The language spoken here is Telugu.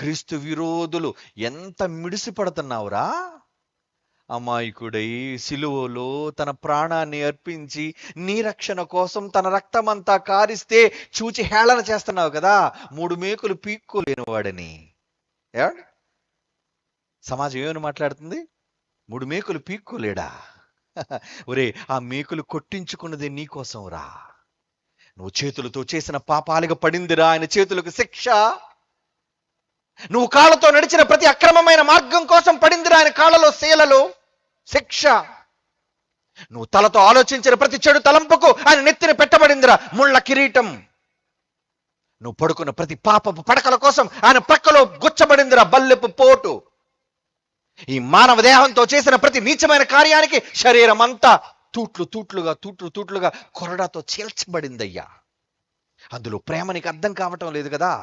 క్రీస్తు విరోధులు ఎంత మిడిసి పడుతున్నావురా. అమాయకుడై సిలువలో తన ప్రాణాన్ని అర్పించి నీ రక్షణ కోసం తన రక్తమంతా కారిస్తే చూచి హేళన చేస్తున్నావు కదా, 3 మేకులు పీక్కోలేని వాడని. సమాజం ఏమని మాట్లాడుతుంది? 3 మేకులు పీక్కోలేడా? ఒరే, ఆ మేకులు కొట్టించుకున్నది నీకోసం రా. నువ్వు చేతులతో చేసిన పాపాలుగా పడిందిరా ఆయన చేతులకు శిక్ష. నువ్వు కాళ్ళతో నడిచిన ప్రతి అక్రమమైన మార్గం కోసం పడిందిరా ఆయన కాళ్ళలో శీలలు శిక్ష. నువ్వు తలతో ఆలోచించిన ప్రతి చెడు తలంపుకు ఆయన నెత్తిన పెట్టబడిందిరా ముళ్ళ కిరీటం. నువ్వు పడుకున్న ప్రతి పాపపు పడకల కోసం ఆయన ప్రక్కలో గుచ్చబడిందిరా బల్లెపు పోటు. ఈ మానవ దేహంతో చేసిన ప్రతి నీచమైన కార్యానికి శరీరం అంతా తూట్లుగా కొరడాతో చీల్చబడిందయ్యా. అందులో ప్రేమ నీకు అర్థం కావటం లేదు కదా.